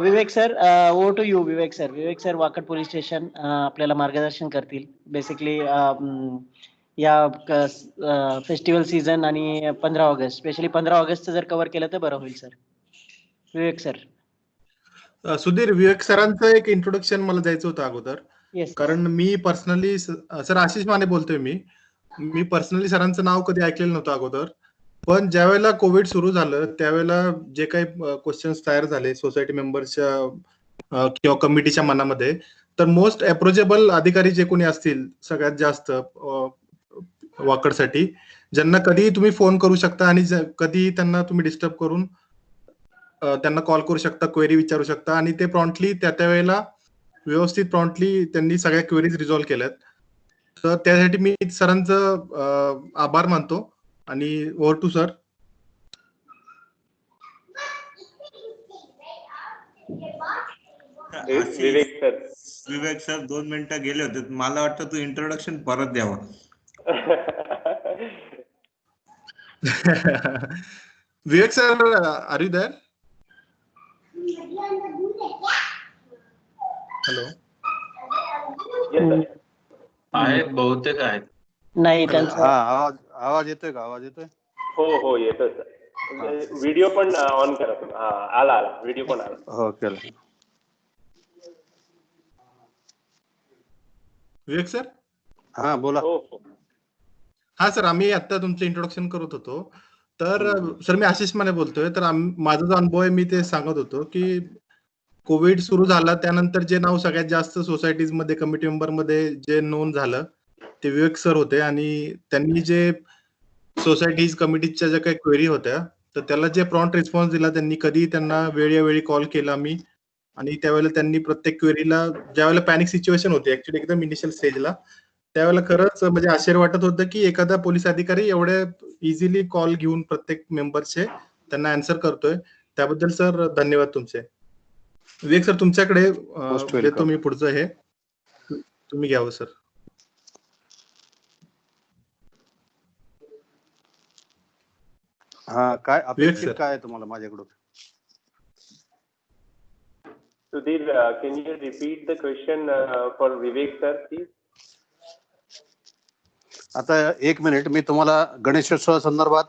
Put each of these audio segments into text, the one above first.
Vivek sir, over to you Vivek sir. Vivek sir Wakad police station आपल्याला मार्गदर्शन करतील बेसिकली या फेस्टिवल सीझन आणि 15 ऑगस्ट, स्पेशली 15 ऑगस्टचं जर कव्हर केलं तर बरं होईल सर. विवेक सर. सुधीर, विवेक सरांचं एक इंट्रोडक्शन मला द्यायचं होतं अगोदर. येस. कारण मी पर्सनली सर आशिष माने बोलतोय. मी पर्सनली सरांचं नाव कधी ऐकलेलं नव्हतं अगोदर. पण ज्यावेळेला कोविड सुरू झालं त्यावेळेला जे काही क्वेश्चन्स तयार झाले सोसायटी मेंबर्सच्या किंवा कमिटीच्या मनामध्ये, तर मोस्ट अप्रोचेबल अधिकारी जे कोणी असतील सगळ्यात जास्त वाकडसाठी, ज्यांना कधीही तुम्ही फोन करू शकता आणि कधीही त्यांना तुम्ही डिस्टर्ब करून त्यांना कॉल करू शकता, क्वेरी विचारू शकता आणि ते प्रॉम्प्टली त्या वेळेला व्यवस्थित प्रॉम्प्टली त्यांनी सगळ्या क्वेरीज रिझॉल्व्ह केल्यात. तर त्यासाठी मी सरांचं आभार मानतो. आणि over to sir. Vivek sir 2 मिनिटं गेले होते. मला वाटतं तू इंट्रोडक्शन परत द्यावं. Vivek sir, are you there? Hello. आहेत, बहुतेक आहेत. नाही त्यांचा आवाज येतोय का? आवाज येतोय? हो येतोय सर. व्हिडिओ पण ऑन करा. आला व्हिडिओ पण आला. हो केलं. विवेक सर. हा बोला. हो. हा सर, आम्ही आता तुमचं इंट्रोडक्शन करत होतो. तर सर मी आशिष माने बोलतोय. तर माझा जो अनुभव आहे मी ते सांगत होतो की कोविड सुरू झाला त्यानंतर जे नाव सगळ्यात जास्त सोसायटीज मध्ये कमिटी मेंबर मध्ये जे नोंद झालं ते विवेक सर होते. आणि त्यांनी जे सोसायटीज कमिटीच्या ज्या काही क्वेरी होत्या तर त्याला जे प्रॉम्प्ट रिस्पॉन्स दिला, त्यांनी कधी त्यांना वेळोवेळी कॉल केला मी. आणि त्यावेळेला त्यांनी प्रत्येक क्वेरीला, ज्यावेळेला पॅनिक सिच्युएशन होती ऍक्च्युली एकदम इनिशियल स्टेजला, त्यावेळेला खरंच म्हणजे आश्चर्य वाटत होतं की एखादा पोलीस अधिकारी एवढे इझिली कॉल घेऊन प्रत्येक मेंबरचे त्यांना आन्सर करतोय. त्याबद्दल सर धन्यवाद तुमचे. विवेक सर, तुमच्याकडे देतो मी पुढचं हे, तुम्ही घ्यावं सर. हा, काय अपेक्षित काय आहे तुम्हाला माझ्याकडून? Sudhir, can you repeat the question for Vivek sir, please? आता 1 मिनिट, मी तुम्हाला गणेशोत्सवा संदर्भात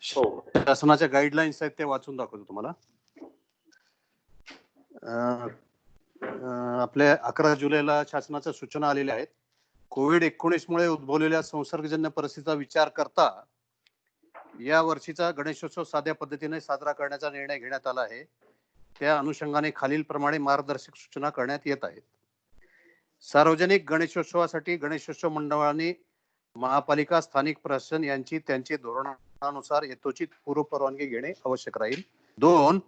शासनाच्या गाईडलाईन्स आहेत ते वाचून दाखवतो तुम्हाला. आपल्या 11 जुलैला शासनाच्या सूचना आलेल्या आहेत. कोविड-19 मुळे उद्भवलेल्या संसर्गजन्य परिस्थितीचा विचार करता या वर्षीचा गणेशोत्सव साध्या पद्धतीने साजरा करण्याचा निर्णय घेण्यात आला आहे. त्या अनुषंगाने खालील प्रमाणे मार्गदर्शक सूचना करण्यात येत आहेत. सार्वजनिक गणेशोत्सवासाठी गणेशोत्सव मंडळांनी महापालिका, स्थानिक प्रशासन यांची त्यांची धोरणानुसार यथोचित पूर्व परवानगी घेणे आवश्यक राहील. 2.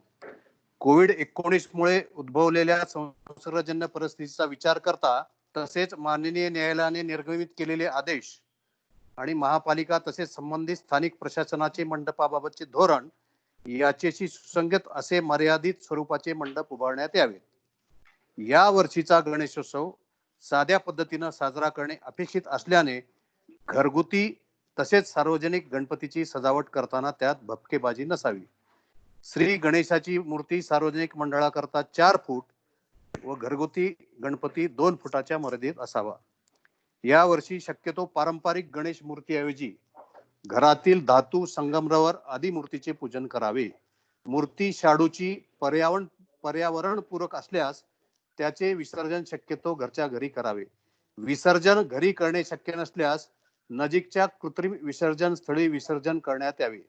कोविड-19 मुळे उद्भवलेल्या संसर्गजन्य परिस्थितीचा विचार करता तसेच माननीय न्यायालयाने निर्गमित केलेले आदेश आणि महापालिका तसेच संबंधित स्थानिक प्रशासनाचे मंडपाबाबतचे धोरण याच्याशी सुसंगत असे मर्यादित स्वरूपाचे मंडप उभारण्यात यावेत. या वर्षीचा गणेशोत्सव साध्या पद्धतीने साजरा करणे अपेक्षित असल्याने घरगुती तसेच सार्वजनिक गणपतीची सजावट करताना त्यात भपकेबाजी नसावी. श्री गणेशाची मूर्ती सार्वजनिक मंडळाकरता 4 फूट व घरगुती गणपती 2 फुटाच्या मर्यादेत असावा. या वर्षी शक्यतो पारंपरिक गणेश मूर्तीऐवजी घरातील धातू, संगमरवर आदी मूर्तीचे पूजन करावे. मूर्ती शाडूची पर्यावरणपूरक असल्यास त्याचे विसर्जन शक्यतो घरच्या घरी करावे. विसर्जन घरी करणे शक्य नसल्यास नजीकच्या कृत्रिम विसर्जन स्थळी विसर्जन करण्यात यावे.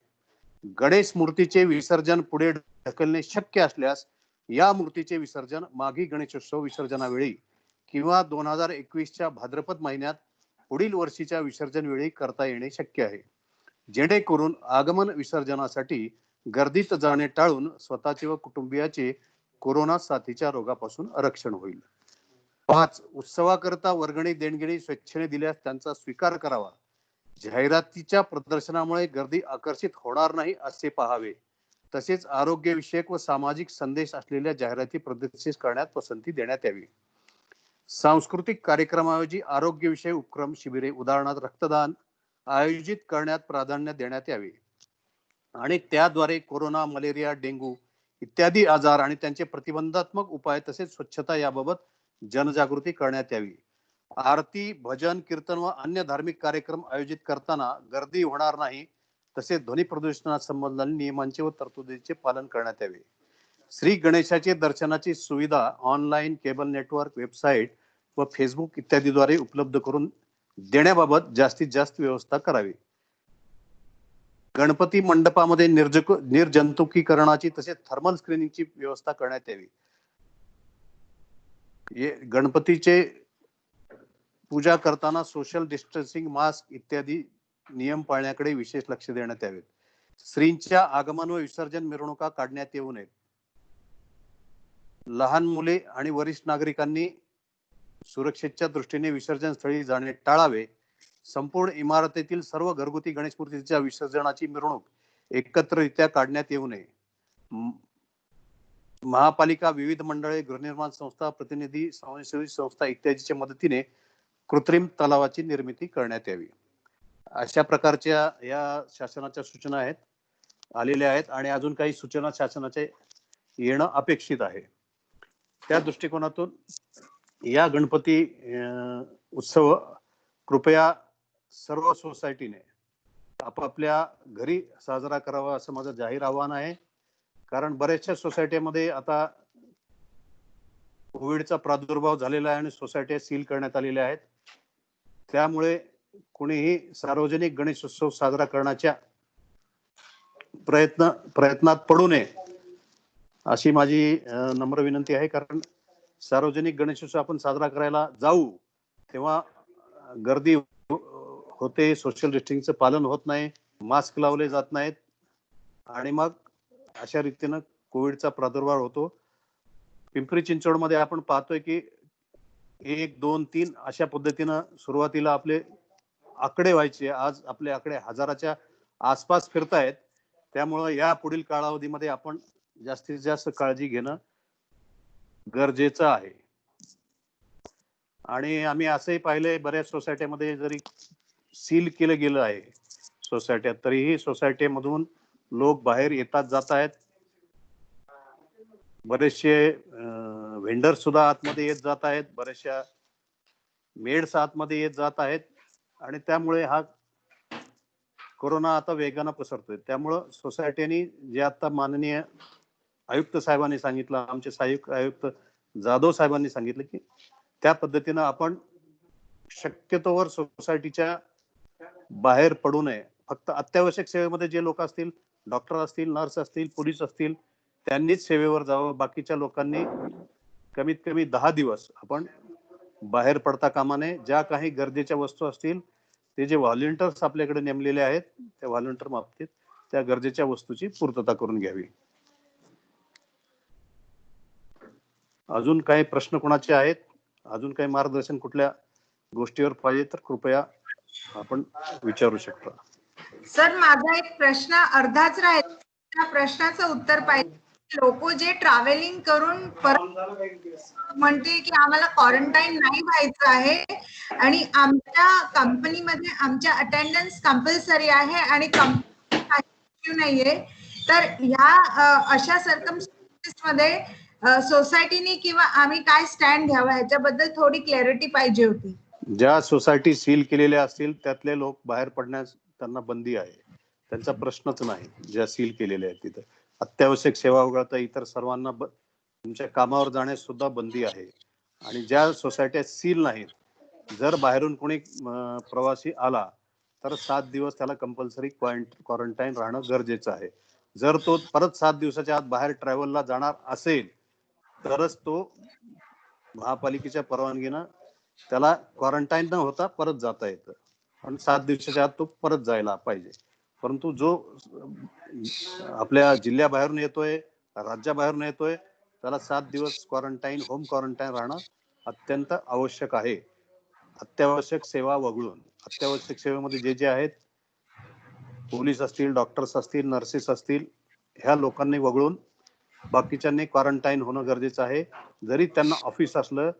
गणेश मूर्तीचे विसर्जन पुढे ढकलणे शक्य असल्यास या मूर्तीचे विसर्जन मागी गणेशोत्सव विसर्जनावेळी किंवा 2021च्या भाद्रपद महिन्यात पुढील वर्षीच्या विसर्जन वेळी करता येणे शक्य आहे, जेणेकरून आगमन विसर्जनासाठी गर्दीत जाणे टाळून स्वतःचे व कुटुंबियाचे कोरोना साथीच्या रोगापासून रक्षण होईल. 5. उत्सवाकरता वर्गणी देणगी स्वेच्छेने दिल्यास त्यांचा स्वीकार करावा. जाहिरातीच्या प्रदर्शनामुळे गर्दी आकर्षित होणार नाही असे पाहावे. तसेच आरोग्यविषयक व सामाजिक संदेश असलेल्या जाहिराती प्रदर्शित करण्यात पसंती देण्यात यावी. सांस्कृतिक कार्यक्रमाऐवजी आरोग्यविषयी उपक्रम, शिबिरे उदाहरणार्थ रक्तदान आयोजित करण्यात प्राधान्य देण्यात यावे आणि त्याद्वारे कोरोना, मलेरिया, डेंग्यू इत्यादी आजार आणि त्यांचे प्रतिबंधात्मक उपाय तसेच स्वच्छता याबाबत जनजागृती करण्यात यावी. आरती, भजन, कीर्तन व अन्य धार्मिक कार्यक्रम आयोजित करताना गर्दी होणार नाही, तसेच ध्वनी प्रदूषणासंबंधी नियमांचे व तरतुदीचे पालन करण्यात यावे. श्री गणेशाचे दर्शनाची सुविधा ऑनलाईन, केबल नेटवर्क, वेबसाईट व फेसबुक इत्यादीद्वारे उपलब्ध करून देण्याबाबत जास्तीत जास्त व्यवस्था करावी. गणपती मंडपामध्ये निर्जंतुकीकरणाची तसेच थर्मल स्क्रीनिंगची व्यवस्था करण्यात यावी. गणपतीचे पूजा करताना सोशल डिस्टन्सिंग, मास्क इत्यादी नियम पाळण्याकडे विशेष लक्ष देण्यात यावे. श्रींच्या आगमन व विसर्जन मिरवणुका काढण्यात येऊ नयेत. लहान मुले आणि वरिष्ठ नागरिकांनी सुरक्षेच्या दृष्टीने विसर्जन स्थळी जाणे टाळावे. संपूर्ण इमारतीतील सर्व घरगुती गणेश मूर्तीच्या विसर्जनाची मिरवणूक एकत्ररित्या काढण्यात येऊ नये. महापालिका, विविध मंडळे, गृहनिर्माण संस्था, प्रतिनिधी, स्वयंसेवी संस्था इत्यादीच्या मदतीने कृत्रिम तलावाची निर्मिती करण्यात यावी. अशा प्रकारच्या या शासनाच्या सूचना आलेल्या आहेत आणि अजून काही सूचना शासनाचे येणं अपेक्षित आहे. त्या दृष्टिकोनातून या गणपती उत्सव कृपया सर्व सोसायटीने आपापल्या घरी साजरा करावा असं माझं जाहीर आवाहन आहे. कारण बऱ्याचशा सोसायटीमध्ये आता कोविडचा प्रादुर्भाव झालेला आहे आणि सोसायट्या सील करण्यात आलेल्या आहेत. त्यामुळे कुणीही सार्वजनिक गणेशोत्सव साजरा करण्याच्या प्रयत्नात पडू नये अशी माझी नम्र विनंती आहे. कारण सार्वजनिक गणेशोत्सव आपण साजरा करायला जाऊ तेव्हा गर्दी होते, सोशल डिस्टन्सिंगचं पालन होत नाही, मास्क लावले जात नाहीत आणि मग अशा रीतीनं कोविडचा प्रादुर्भाव होतो. पिंपरी चिंचवडमध्ये आपण पाहतोय की 1, 2, 3 अशा पद्धतीनं सुरुवातीला आपले आकडे व्हायचे. आज आपले आकडे हजाराच्या आसपास फिरतायत. त्यामुळं या पुढील कालावधीमध्ये आपण जास्तीत जास्त काळजी घेणं गरजेचं आहे. आणि आम्ही असंही पाहिलंय बऱ्याच सोसायट्यामध्ये जरी सील केलं गेलं आहे सोसायट्यात, तरीही सोसायटीमधून लोक बाहेर येतात जात आहेत. बरेचसे व्हेंडर सुद्धा आतमध्ये येत जात आहेत, बरेचशा मेड्स आतमध्ये येत जात आहेत आणि त्यामुळे हा कोरोना आता वेगानं पसरतोय. त्यामुळं सोसायटीनी जे आता माननीय आयुक्त साहेबांनी सांगितलं, आमचे सहाय्यक आयुक्त जाधव साहेबांनी सांगितलं की त्या पद्धतीनं आपण शक्यतोवर सोसायटीच्या बाहेर पडू नये. फक्त अत्यावश्यक सेवेमध्ये जे लोक असतील, डॉक्टर असतील, नर्स असतील, पोलीस असतील, त्यांनीच सेवेवर जावं. बाकीच्या लोकांनी कमीत कमी 10 दिवस आपण बाहेर पडता कामा नये. ज्या काही गरजेच्या वस्तू असतील ते जे व्हॉलेंटियर्स आपल्याकडे नेमलेले आहेत त्या व्हॉलेंटियर बाबतीत त्या गरजेच्या वस्तूची पूर्तता करून घ्यावी. अजून काही प्रश्न कोणाचे आहेत? अजून काही मार्गदर्शन कुठल्या गोष्टीवर पाहिजे तर कृपया आपण विचारू शकता. सर, माझा एक प्रश्न अर्धाच राहिला. त्या प्रश्नाचं उत्तर पाहिजे. लोक जे ट्रॅव्हलिंग करून परत म्हणते की आम्हाला क्वारंटाईन नाही व्हायचं आहे आणि आमच्या कंपनीमध्ये आमच्या अटेंडन्स कंपल्सरी आहे आणि कंपनी नाहीये, तर ह्या अशा सर्कमस्टन्सेस मध्ये सोसायटीने किंवा आम्ही काय स्टँड घ्यावा ह्याच्याबद्दल थोडी क्लॅरिटी पाहिजे होती. ज्या सोसायटी सील केलेल्या असतील त्यातले लोक बाहेर पडण्यास त्यांना बंदी आहे, त्यांचा प्रश्नच नाही. ज्या सील केलेल्या आहेत तिथं अत्यावश्यक सेवा वगळता इतर सर्वांना तुमच्या कामावर जाण्यास सुद्धा बंदी आहे. आणि ज्या सोसायट्या सील नाहीत, जर बाहेरून कोणी प्रवासी आला तर 7 दिवस त्याला कंपल्सरी क्वारंटाईन राहणं गरजेचं आहे. जर तो परत 7 दिवसाच्या आत बाहेर ट्रॅव्हलला जाणार असेल तरच तो महापालिकेच्या परवानगीनं त्याला क्वारंटाईन न होता परत जाता येतं. पण 7 दिवसाच्या आत तो परत जायला पाहिजे. परंतु जो आपल्या जिल्ह्याबाहेरून येतोय, राज्याबाहेरून येतोय, त्याला 7 दिवस क्वारंटाईन, होम क्वारंटाईन राहणं अत्यंत आवश्यक आहे. अत्यावश्यक सेवा वगळून. अत्यावश्यक सेवेमध्ये जे जे आहेत, पोलीस असतील, डॉक्टर्स असतील, नर्सेस असतील, ह्या लोकांनी वगळून बाकीच्यांनी क्वारंटाईन होणं गरजेचं आहे. जरी त्यांना ऑफिस असलं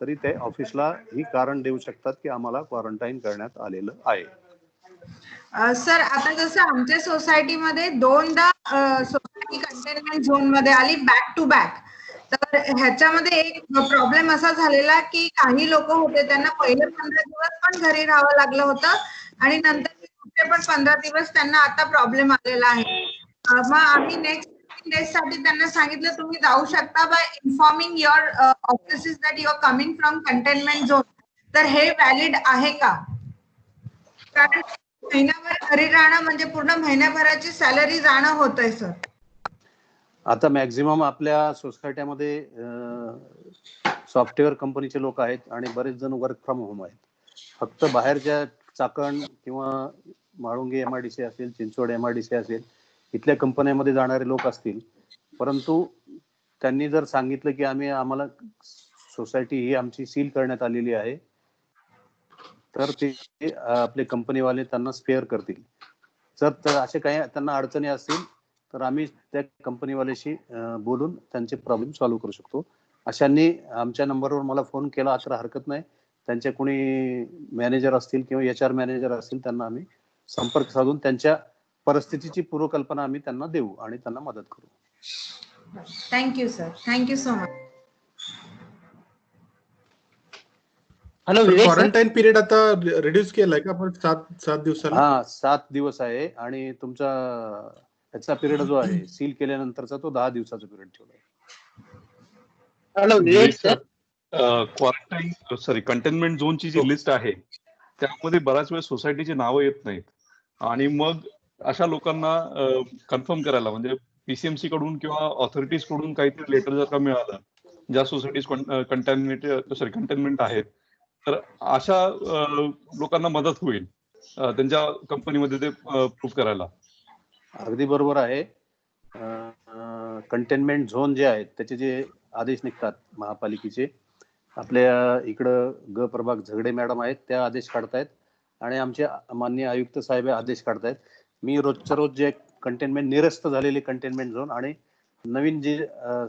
तरी ते ऑफिसला ही कारण देऊ शकतात की आम्हाला क्वारंटाईन करण्यात आलेलं आहे. सर, आता जसं आमच्या सोसायटीमध्ये 2दा सोसायटी कंटेनमेंट झोन मध्ये आली बॅक टू बॅक. तर ह्याच्यामध्ये एक प्रॉब्लेम असा झालेला की काही लोक होते त्यांना पहिले 15 दिवस पण घरी राहावं लागलं होतं आणि नंतर पुढचे पण 15 दिवस त्यांना आता प्रॉब्लेम आलेला आहे. मग आम्ही नेक्स्ट डेज साठी त्यांना सांगितलं तुम्ही जाऊ शकता by informing your offices that you are coming from containment zone. तर हे व्हॅलिड आहे का? कारण महिनाभर घरी राहणं म्हणजे पूर्ण महिन्याभराची सॅलरी जाणं होतंय सर. आता मॅक्झिमम आपल्या सोसायट्यामध्ये सॉफ्टवेअर कंपनीचे लोक आहेत आणि बरेच जण वर्क फ्रॉम होम आहेत. फक्त बाहेरच्या चाकण किंवा म्हाळुंगे MIDC असेल, चिंचवड MIDC असेल, इथल्या कंपन्यांमध्ये जाणारे लोक असतील. परंतु त्यांनी जर सांगितलं की आम्हाला सोसायटी ही आमची सील करण्यात आलेली आहे, तर ते आपले कंपनीवाले त्यांना स्पेअर करतील. जर असे काही त्यांना अडचणी असतील तर आम्ही त्या कंपनीवाल्याशी बोलून त्यांचे प्रॉब्लेम सॉल्व्ह करू शकतो. अशांनी आमच्या नंबरवर मला फोन केला तर हरकत नाही. त्यांचे कोणी मॅनेजर असतील किंवा HR मॅनेजर असतील त्यांना आम्ही संपर्क साधून त्यांच्या परिस्थितीची पूर्वकल्पना आम्ही त्यांना देऊ आणि त्यांना मदत करू. Thank you sir, thank you so much. Hello Vivek sir. Quarantine period आता रिड्यूस केलाय का आपण 7 दिवसाला? हा 7 दिवस आहे आणि तुमचा ह्याचा पिरियड जो आहे सील केल्यानंतरचा तो 10 दिवसाचा पिरियड ठेवला आहे. Hello Vivek sir. Quarantine containment झोनची जी लिस्ट आहे त्यामध्ये बऱ्याच वेळेस सोसायटीची नावं येत नाहीत आणि मग अशा लोकांना कन्फर्म करायला म्हणजे PCMC कडून किंवा ऑथॉरिटीज कडून काहीतरी लेटर जर का मिळालं ज्या सोसायटीज कंटेनमेंट आहेत तर अशा लोकांना मदत होईल त्यांच्या कंपनीमध्ये ते प्रूव्ह करायला. अगदी बरोबर आहे. कंटेनमेंट झोन जे आहेत त्याचे जे आदेश निघतात महापालिकेचे, आपल्या इकडं ग प्रभाग झगडे मॅडम आहेत त्या आदेश काढतायत आणि आमचे माननीय आयुक्त साहेब आदेश काढतायत. मी रोजच्या रोज जे कंटेनमेंट निरस्त झालेले कंटेनमेंट झोन आणि नवीन जे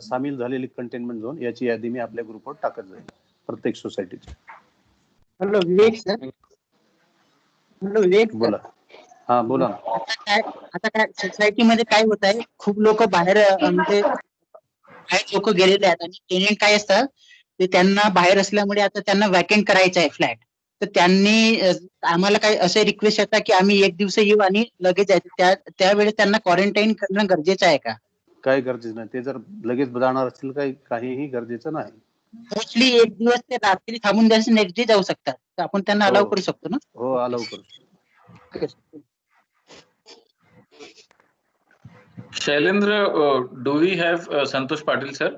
सामील झालेले कंटेनमेंट झोन याची यादी मी आपल्या ग्रुपवर टाकत जाईल प्रत्येक सोसायटीची. Hello Vivek sir. हॅलो विवेक बोला. हा बोला. आता काय सोसायटीमध्ये काय होत आहे, खूप लोक बाहेर म्हणजे काही लोक गेलेले आहेत आणि टेनेंट काय असतात ते त्यांना बाहेर असल्यामुळे आता त्यांना वॅकेंट करायचं आहे फ्लॅट. तर त्यांनी आम्हाला काय असे रिक्वेस्ट येतात की आम्ही एक दिवस येऊ आणि लगेच जायचं. त्यावेळेस त्यांना क्वारंटाईन करणं गरजेचं आहे का? काही गरजेचं नाही. ते जर लगेच जाणार असतील काहीही गरजेचं नाही. मोस्टली एक दिवस ते रात्री थांबून द्यायचं, नेक्स्ट डे जाऊ शकतात. तर आपण त्यांना अलाउ करू शकतो ना? हो अलाउ करू शकतो. Shailendra, do we have Santosh Patil sir?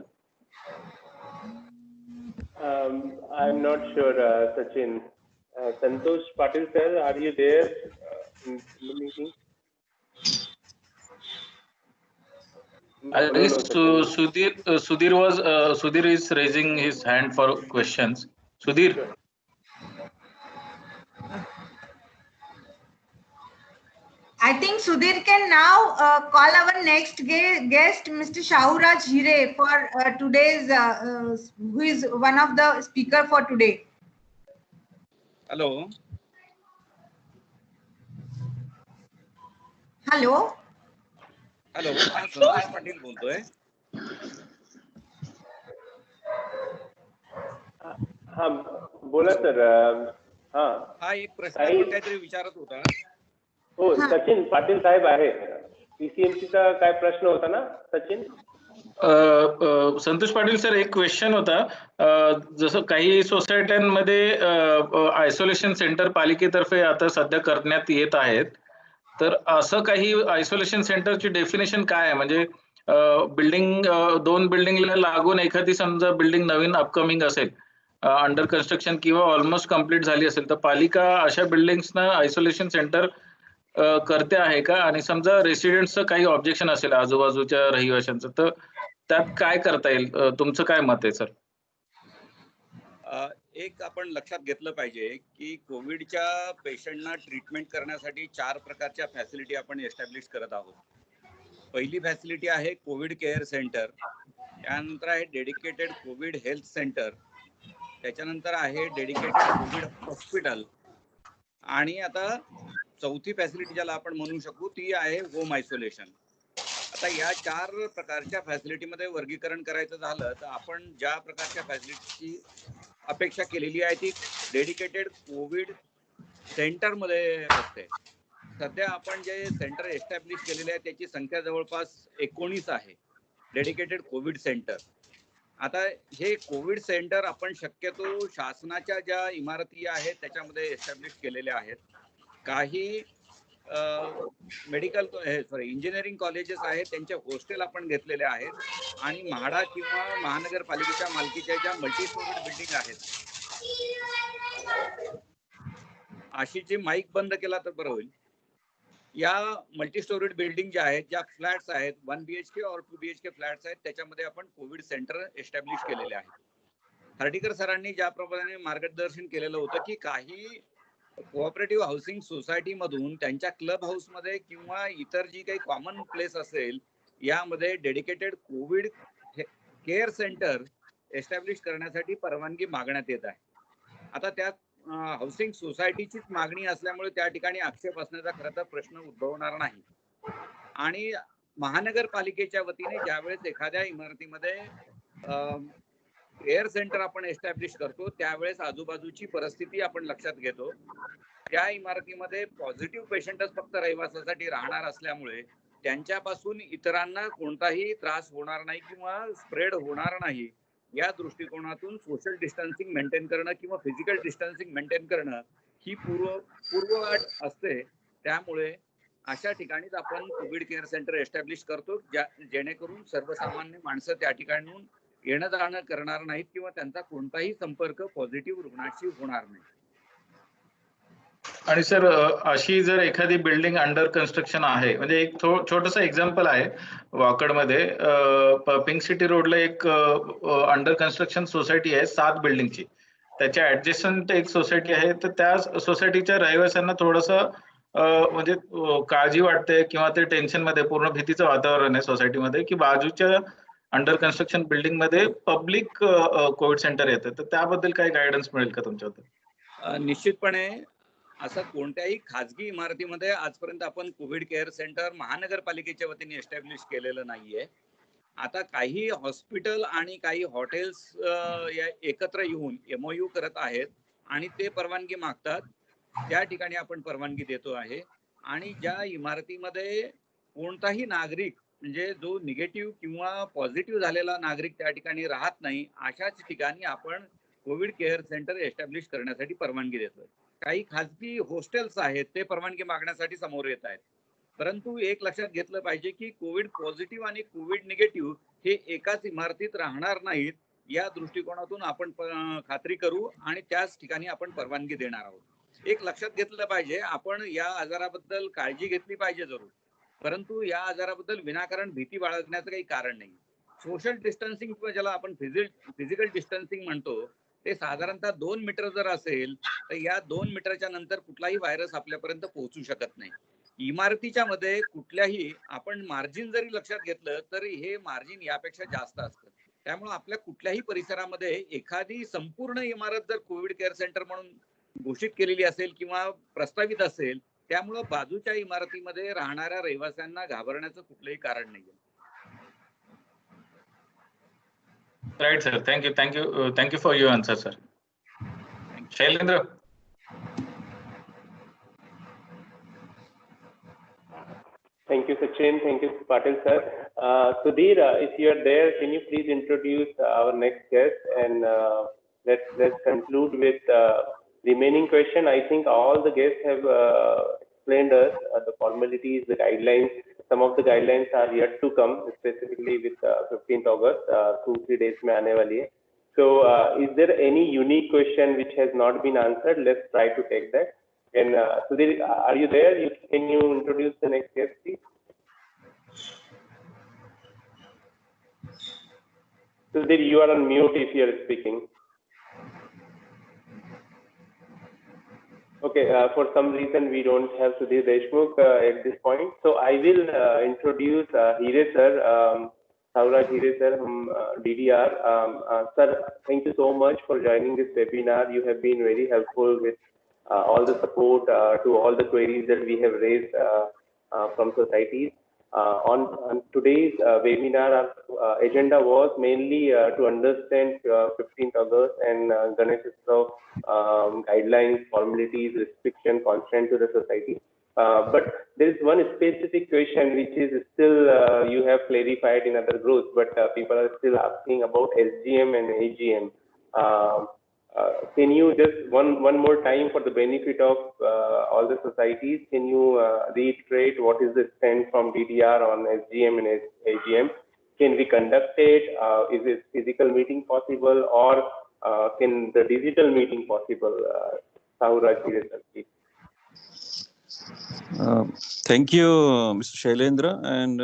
I'm not sure, Sachin. Santosh Patil sir, are you there in the meeting? I guess Sudhir is raising his hand for questions. Sudhir. I think Sudhir can now call our next guest, Mr. Shahuraj Hire, for today's, who is one of the speaker for today. Hello. Hello. Hello. Santosh Patil बोलतोय. हा बोला sir. हा एक प्रश्न आपण काहीतरी विचारत होता. हो सचिन पाटील साहेब आहे. PCMC चा काय प्रश्न होता ना सचिन? संतोष पाटील सर, एक क्वेश्चन होता. जसं काही सोसायट्यांमध्ये आयसोलेशन सेंटर पालिकेतर्फे आता सध्या करण्यात येत आहेत, तर असं काही आयसोलेशन सेंटरची डेफिनेशन काय आहे? म्हणजे बिल्डिंग 2 बिल्डिंगला लागून एखादी समजा बिल्डिंग नवीन अपकमिंग असेल, अंडर कन्स्ट्रक्शन किंवा ऑलमोस्ट कम्प्लीट झाली असेल, तर पालिका अशा बिल्डिंग्सना आयसोलेशन सेंटर करते आहे का? आणि समजा रेसिडेंट्सचं काही ऑब्जेक्शन असेल आजूबाजूच्या रहिवाशांचं, तर त्यात काय करता येईल? तुमचं काय मत आहे सर? एक आपण लक्षात घेतलं पाहिजे की कोविडच्या पेशंटना ट्रीटमेंट करण्यासाठी 4 प्रकारच्या फॅसिलिटी आपण एस्टॅब्लिश करत आहोत. पहिली फॅसिलिटी आहे कोविड केअर सेंटर, त्यानंतर आहे डेडिकेटेड कोविड हेल्थ सेंटर, त्याच्यानंतर आहे डेडिकेटेड कोविड हॉस्पिटल आणि आता चौथी फॅसिलिटी ज्याला आपण म्हणू शकू ती आहे होम आयसोलेशन. आता या 4 प्रकारच्या फॅसिलिटीमध्ये वर्गीकरण करायचं झालं तर आपण ज्या प्रकारच्या फॅसिलिटीची अपेक्षा केलेली आहे ती डेडिकेटेड कोविड सेंटरमध्ये असते. सध्या आपण जे सेंटर एस्टॅब्लिश केलेले आहे त्याची संख्या जवळपास 19 आहे, डेडिकेटेड कोविड सेंटर. आता हे कोविड सेंटर आपण शक्यतो शासनाच्या ज्या इमारती आहेत त्याच्यामध्ये एस्टॅब्लिश केलेले आहेत. काही मेडिकल इंजिनिअरिंग कॉलेजेस आहेत त्यांचे हॉस्टेल आपण घेतलेले आहेत आणि म्हाडा किंवा महानगरपालिकेच्या मालकीच्या ज्या मल्टी स्टोरेज बिल्डिंग आहेत, आशीची माईक बंद केला तर बरं होईल. या मल्टी स्टोरेज बिल्डिंग ज्या आहेत, ज्या फ्लॅट्स आहेत 1 BHK और 2 BHK फ्लॅट्स आहेत त्याच्यामध्ये आपण कोविड सेंटर एस्टॅब्लिश केलेले आहे. हर्डीकर सरांनी ज्याप्रमाणे मार्गदर्शन केलेलं होतं की काही कोऑपरेटिव्ह हाऊसिंग सोसायटी मधून त्यांच्या क्लब हाऊस मध्ये किंवा इतर जी काही कॉमन प्लेस असेल यामध्ये dedicated Covid care centre establish करण्यासाठी परवानगी मागण्यात येत आहे. आता त्यात हाऊसिंग सोसायटीचीच मागणी असल्यामुळे त्या ठिकाणी आक्षेप असण्याचा खरं तर प्रश्न उद्भवणार नाही. आणि महानगरपालिकेच्या वतीने ज्यावेळेस एखाद्या इमारतीमध्ये केअर सेंटर आपण एस्टॅब्लिश करतो त्यावेळेस आजूबाजूची परिस्थिती आपण लक्षात घेतो. त्या इमारतीमध्ये पॉझिटिव्ह पेशंटच फक्त रहिवासासाठी राहणार असल्यामुळे त्यांच्यापासून इतरांना कोणताही त्रास होणार नाही किंवा स्प्रेड होणार नाही या दृष्टिकोनातून सोशल डिस्टन्सिंग मेंटेन करणं किंवा फिजिकल डिस्टन्सिंग मेंटेन करणं ही पूर्वअट असते. त्यामुळे अशा ठिकाणीच आपण कोविड केअर सेंटर एस्टॅब्लिश करतो जेणेकरून सर्वसामान्य माणसं त्या ठिकाणून येणं जाणं करणार नाहीत किंवा त्यांचा कोणताही संपर्क पॉझिटिव्ह रुग्णाशी होणार नाही. आणि सर अशी जर एखादी बिल्डिंग अंडर कन्स्ट्रक्शन आहे, म्हणजे एक छोटंसं एक्झाम्पल आहे वाकडमध्ये, पिंक सिटी रोडला एक अंडर कन्स्ट्रक्शन सोसायटी आहे 7 बिल्डिंगची, त्याच्या ऍडजस्टंट एक सोसायटी आहे, तर त्या सोसायटीच्या रहिवाशांना थोडंसं म्हणजे काळजी वाटते किंवा ते टेन्शन मध्ये, पूर्ण भीतीचं वातावरण आहे सोसायटीमध्ये की बाजूच्या अंडर कन्स्ट्रक्शन बिल्डिंग मध्ये पब्लिक कोविड सेंटर येतं, तर त्याबद्दल काही गायडन्स मिळेल का तुमच्याबद्दल? निश्चितपणे असं कोणत्याही खाजगी इमारतीमध्ये आजपर्यंत आपण कोविड केअर सेंटर महानगरपालिकेच्या वतीने एस्टॅब्लिश केलेलं नाहीये. आता काही हॉस्पिटल आणि काही हॉटेल्स एकत्र येऊन MOU करत आहेत आणि ते परवानगी मागतात, त्या ठिकाणी आपण परवानगी देतो आहे. आणि ज्या इमारतीमध्ये कोणताही नागरिक म्हणजे जो निगेटिव्ह किंवा पॉझिटिव्ह झालेला नागरिक त्या ठिकाणी राहत नाही अशाच ठिकाणी आपण कोविड केअर सेंटर एस्टॅब्लिश करण्यासाठी परवानगी देतोय. काही खाजगी हॉस्टेल्स आहेत ते परवानगी मागण्यासाठी समोर येत आहेत. परंतु एक लक्षात घेतलं पाहिजे की कोविड पॉझिटिव्ह आणि कोविड निगेटिव्ह हे एकाच इमारतीत राहणार नाहीत या दृष्टिकोनातून आपण खात्री करू आणि त्याच ठिकाणी आपण परवानगी देणार आहोत. एक लक्षात घेतलं पाहिजे, आपण या आजाराबद्दल काळजी घेतली पाहिजे जरूर, परंतु या आजाराबद्दल विनाकारण भीती बाळगण्याचं काही कारण नाही. सोशल डिस्टन्सिंग किंवा ज्याला आपण फिजिकल डिस्टन्सिंग म्हणतो ते साधारणतः 2 मीटर जर असेल तर या 2 मीटरच्या नंतर कुठलाही व्हायरस आपल्यापर्यंत पोहोचू शकत नाही. इमारतीच्या मध्ये कुठल्याही आपण मार्जिन जरी लक्षात घेतलं तरी हे मार्जिन यापेक्षा जास्त असतं. त्यामुळे आपल्या कुठल्याही परिसरामध्ये एखादी संपूर्ण इमारत जर कोविड केअर सेंटर म्हणून घोषित केलेली असेल किंवा प्रस्तावित असेल, त्यामुळे बाजूच्या इमारतीमध्ये राहणाऱ्या रहिवाशांना घाबरण्याचं कुठलंही कारण नाहीये. Right sir, thank you for your answer sir. Shailendra. Thank you, Sachin. Thank you, Patil sir. Sudhir, if you are there, can you please introduce our next guest and let's conclude with remaining question. I think all the guests have explained us the formalities, the guidelines. Some of the guidelines are yet to come, specifically with 15th August, 2-3 days में आने वाली है. So, is there any unique question which has not been answered? Let's try to take that. And Sudhir, are you there? Can you introduce the next guest, please? Sudhir, you are on mute if you are speaking. Okay, for some reason we don't have Sudhir Deshmukh at this point. So I will introduce Hire sir, Saurabh Hire sir from DDR. Sir, thank you so much for joining this webinar. You have been very helpful with all the support to all the queries that we have raised from societies. On today's webinar, our agenda was mainly to understand 15th August and Ganesh Utsav guidelines, formalities, restriction, constraint to the society. But there is one specific question which is still you have clarified in other groups, but people are still asking about SGM and AGM. Can you just one more time, for the benefit of all the societies, can you reiterate what is the stand from DDR on SGM and AGM? Can we conduct it? Is it physical meeting possible, or can the digital meeting possible? Sahuraj, please. Thank you, Mr. Shailendra, and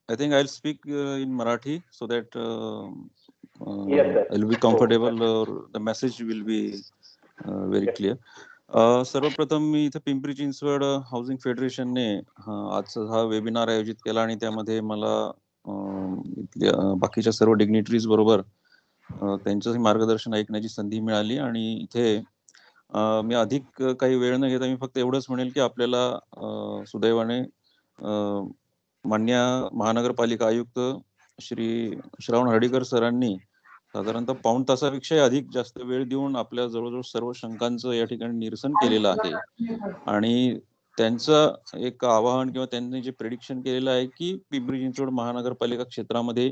I think I'll speak in Marathi so that Yes, sir. I'll be comfortable, or the message will be very clear. सर्वप्रथम मी इथे Pimpri Chinchwad housing फेडरेशनने आजचा हा webinar आयोजित केला आणि त्यामध्ये मला इथल्या बाकीच्या सर्व डिग्निटरीज बरोबर त्यांचं मार्गदर्शन ऐकण्याची संधी मिळाली. आणि इथे मी अधिक काही वेळ न घेता मी फक्त एवढंच म्हणेल की आपल्याला सुदैवाने मान्य महानगरपालिका आयुक्त श्री श्रावण हर्डीकर सरांनी साधारणतः पाऊण तासापेक्षा अधिक जास्त वेळ देऊन आपल्या जवळजवळ सर्व शंकांचं या ठिकाणी निरसन केलेलं आहे. आणि त्यांचं एक आवाहन किंवा त्यांनी जे प्रेडिक्शन केलेलं आहे की पिंपरी चिंचवड महानगरपालिका क्षेत्रामध्ये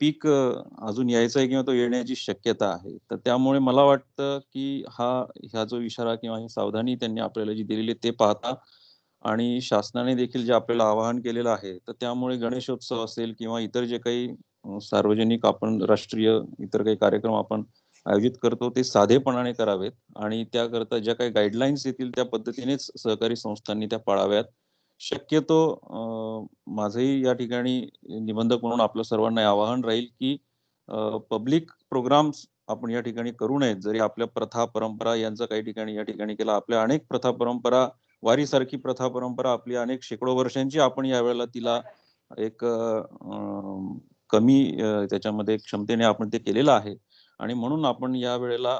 पीक अजून यायचा आहे किंवा तो येण्याची शक्यता आहे. तर त्यामुळे मला वाटतं की ह्या जो इशारा किंवा ही सावधानी त्यांनी आपल्याला जी दिलेली ते पाहता आणि शासनाने देखील जे आपल्याला आवाहन केलेलं आहे, तर त्यामुळे गणेशोत्सव असेल किंवा इतर जे काही सार्वजनिक आपण राष्ट्रीय इतर काही कार्यक्रम आपण आयोजित करतो ते साधेपणाने करावेत आणि त्याकरता ज्या काही गाईडलाईन्स येतील त्या पद्धतीनेच सहकारी संस्थांनी त्या पाळाव्यात. शक्यतो माझंही या ठिकाणी निबंधक म्हणून आपलं सर्वांना आवाहन राहील की पब्लिक प्रोग्राम्स आपण या ठिकाणी करू नयेत. जरी आपल्या प्रथा परंपरा यांचा काही ठिकाणी या ठिकाणी केला, आपल्या अनेक प्रथा परंपरा, वारीसारखी प्रथा परंपरा आपली अनेक शेकडो वर्षांची, आपण यावेळेला तिला एक कमी त्याच्यामध्ये क्षमतेने आपण ते केलेलं आहे. आणि म्हणून आपण या वेळेला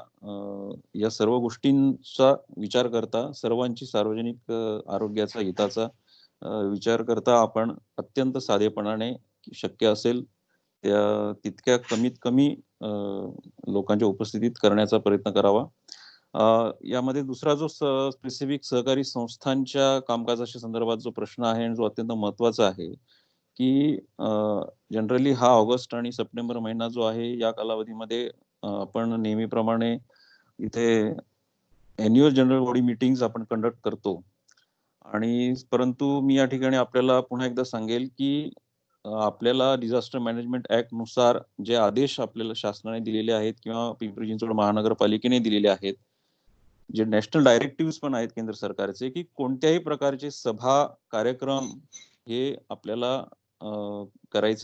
या सर्व गोष्टींचा विचार करता, सर्वांची सार्वजनिक आरोग्याचा हिताचा विचार करता आपण अत्यंत साधेपणाने शक्य असेल तितक्या कमीत कमी लोकांच्या उपस्थितीत करण्याचा प्रयत्न करावा. यामध्ये दुसरा जो स्पेसिफिक सहकारी संस्थांच्या कामकाजाच्या संदर्भात जो प्रश्न आहे आणि जो अत्यंत महत्वाचा आहे की जनरली हा ऑगस्ट आणि सप्टेंबर महिना जो आहे या कालावधीमध्ये आपण नेहमीप्रमाणे इथे अॅन्युअल जनरल बॉडी मीटिंग्स आपण कंडक्ट करतो. आणि परंतु मी या ठिकाणी आपल्याला पुन्हा एकदा सांगेल की आपल्याला डिझास्टर मॅनेजमेंट ऍक्ट नुसार जे आदेश आपल्याला शासनाने दिलेले आहेत किंवा पिंपरी चिंचवड महानगरपालिकेने दिलेले आहेत, जे नॅशनल डायरेक्टिव्ह पण आहेत केंद्र सरकारचे, की कोणत्याही प्रकारचे सभा कार्यक्रम हे आपल्याला